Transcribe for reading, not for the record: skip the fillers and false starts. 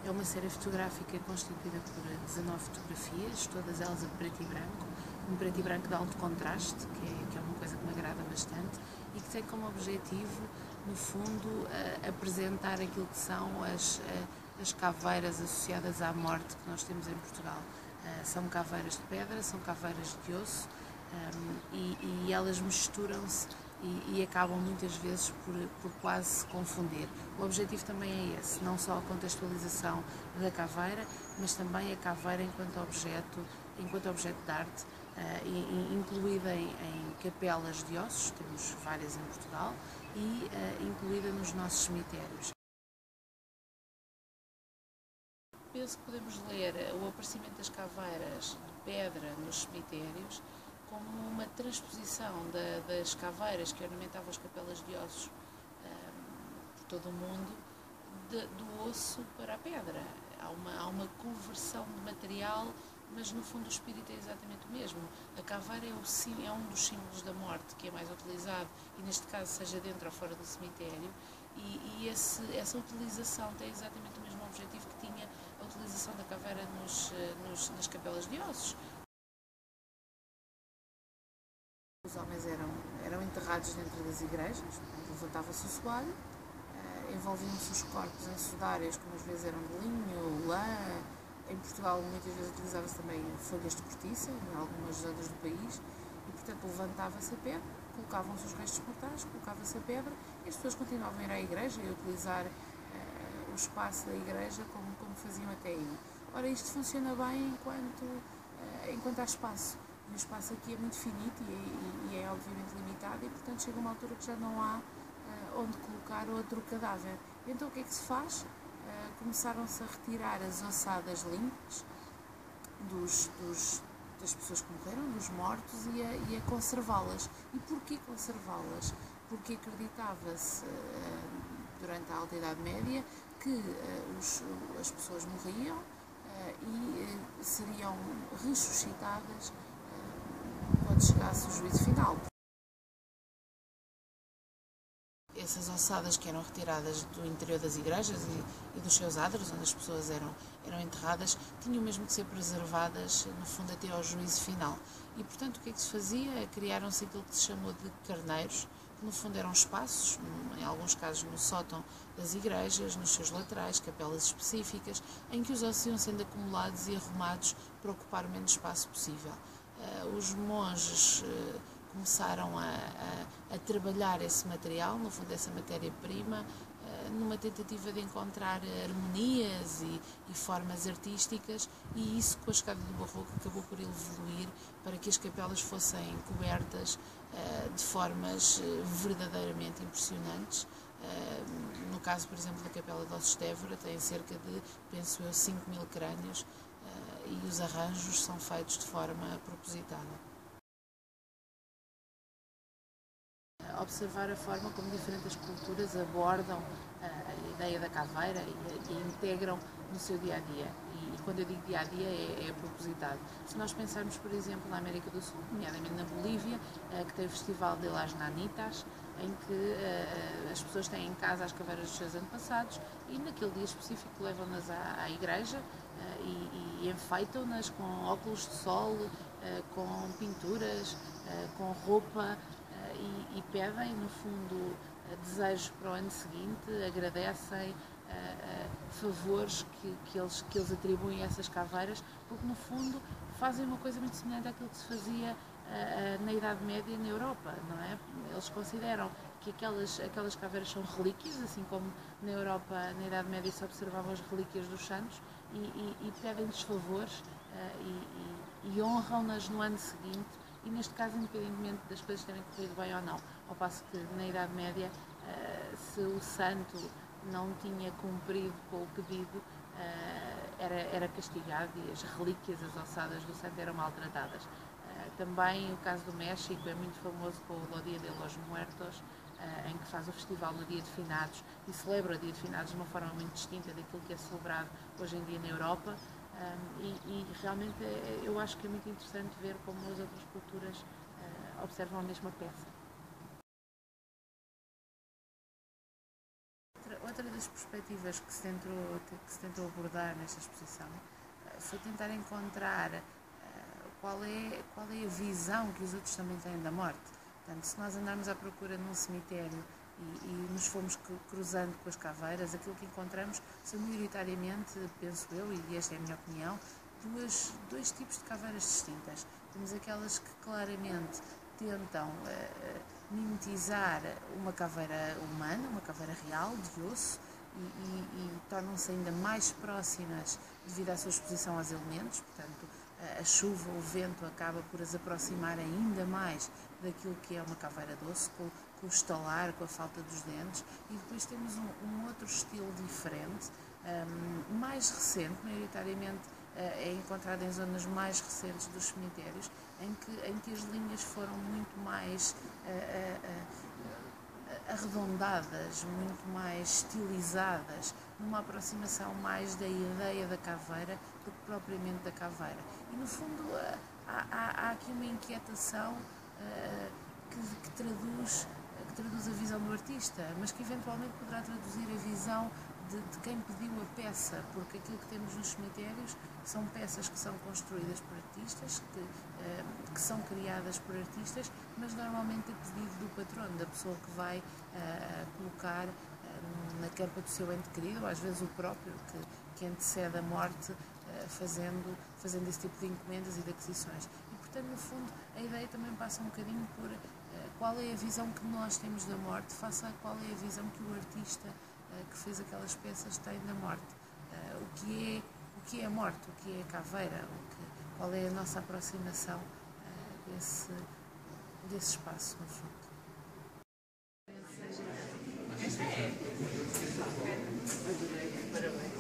É uma série fotográfica constituída por 19 fotografias, todas elas a preto e branco, um preto e branco de alto contraste, que é uma coisa que me agrada bastante e que tem como objetivo, no fundo, apresentar aquilo que são as caveiras associadas à morte que nós temos em Portugal. São caveiras de pedra, são caveiras de osso e elas misturam-se e acabam muitas vezes por quase se confundir. O objetivo também é esse, não só a contextualização da caveira, mas também a caveira enquanto objeto de arte, incluída em capelas de ossos, temos várias em Portugal, e incluída nos nossos cemitérios. Penso que podemos ler o aparecimento das caveiras de pedra nos cemitérios como uma transposição das caveiras que ornamentavam as capelas de ossos por todo o mundo, do osso para a pedra. Há uma conversão de material, mas no fundo o espírito é exatamente o mesmo. A caveira é um dos símbolos da morte que é mais utilizado, e neste caso seja dentro ou fora do cemitério, e essa utilização tem exatamente o mesmo objetivo que tinha a utilização da caveira nas capelas de ossos. Os homens eram enterrados dentro das igrejas, levantava-se o soalho, envolviam-se os corpos em sudários, que às vezes eram de linho, lã. Em Portugal muitas vezes utilizava-se também folhas de cortiça, em algumas zonas do país, e portanto levantava-se a pedra, colocavam-se os restos mortais, colocava-se a pedra, e as pessoas continuavam a ir à igreja e a utilizar o espaço da igreja como faziam até aí. Ora, isto funciona bem enquanto há espaço. E o espaço aqui é muito finito e é obviamente limitado, e portanto chega uma altura que já não há onde colocar outro cadáver. Então o que é que se faz? Começaram-se a retirar as ossadas limpas das pessoas que morreram, dos mortos, e a conservá-las. E porquê conservá-las? Porque acreditava-se durante a Alta Idade Média que as pessoas morriam e seriam ressuscitadas quando chegasse o juízo final. Essas ossadas que eram retiradas do interior das igrejas e dos seus adros, onde as pessoas eram enterradas, tinham mesmo que ser preservadas, no fundo, até ao juízo final. E, portanto, o que é que se fazia? Criaram-se aquilo que se chamou de carneiros, que no fundo eram espaços, em alguns casos no sótão das igrejas, nos seus laterais, capelas específicas, em que os ossos iam sendo acumulados e arrumados para ocupar o menos espaço possível. Os monges começaram a trabalhar esse material, no fundo essa matéria-prima, numa tentativa de encontrar harmonias e formas artísticas, e isso, com a chegada do Barroco, acabou por evoluir para que as capelas fossem cobertas de formas verdadeiramente impressionantes. No caso, por exemplo, da Capela de Ossos de Évora, tem cerca de, penso eu, 5.000 crânios, e os arranjos são feitos de forma propositada. Observar a forma como diferentes culturas abordam a ideia da caveira e integram no seu dia-a-dia. E quando eu digo dia-a-dia é propositado. Se nós pensarmos, por exemplo, na América do Sul, nomeadamente na Bolívia, que tem o Festival de las Nanitas, em que as pessoas têm em casa as caveiras dos seus antepassados e naquele dia específico levam-nas à igreja e enfeitam-nas com óculos de sol, com pinturas, com roupa, e pedem, no fundo, desejos para o ano seguinte, agradecem favores que eles atribuem a essas caveiras, porque no fundo fazem uma coisa muito semelhante àquilo que se fazia na Idade Média na Europa, não é? Eles consideram que aquelas caveiras são relíquias, assim como na Europa na Idade Média se observavam as relíquias dos santos, e pedem-lhes favores e honram-nas no ano seguinte, e neste caso independentemente das coisas terem corrido bem ou não, ao passo que na Idade Média se o santo não tinha cumprido com o pedido, era castigado, e as relíquias, as ossadas do santo eram maltratadas. Também o caso do México é muito famoso com o Dia de los Muertos, em que faz o festival no Dia de Finados e celebra o Dia de Finados de uma forma muito distinta daquilo que é celebrado hoje em dia na Europa. E realmente eu acho que é muito interessante ver como as outras culturas observam a mesma peça. outra das perspectivas que se tentou abordar nesta exposição foi tentar encontrar qual é a visão que os outros também têm da morte. Portanto, se nós andarmos à procura num cemitério e nos fomos cruzando com as caveiras, aquilo que encontramos são maioritariamente, penso eu, e esta é a minha opinião, dois tipos de caveiras distintas. Temos aquelas que claramente tentam mimetizar uma caveira humana, uma caveira real, de osso, e tornam-se ainda mais próximas devido à sua exposição aos elementos. Portanto, a chuva, o vento acaba por as aproximar ainda mais daquilo que é uma caveira de osso, com o estalar, com a falta dos dentes. E depois temos um outro estilo diferente, mais recente, maioritariamente é encontrado em zonas mais recentes dos cemitérios, em que as linhas foram muito mais arredondadas, muito mais estilizadas, numa aproximação mais da ideia da caveira do que propriamente da caveira. E no fundo há aqui uma inquietação que traduz a visão do artista, mas que eventualmente poderá traduzir a visão de quem pediu a peça, porque aquilo que temos nos cemitérios são peças que são construídas por artistas, que são criadas por artistas, mas normalmente a pedido do patrono, da pessoa que vai colocar na campa do seu ente querido, ou às vezes o próprio, que antecede a morte, fazendo esse tipo de encomendas e de aquisições. E, portanto, no fundo, a ideia também passa um bocadinho por qual é a visão que nós temos da morte, face a qual é a visão que o artista que fez aquelas peças tem da morte. O que é a morte, o que é a caveira, qual é a nossa aproximação desse espaço, no fundo. Parabéns.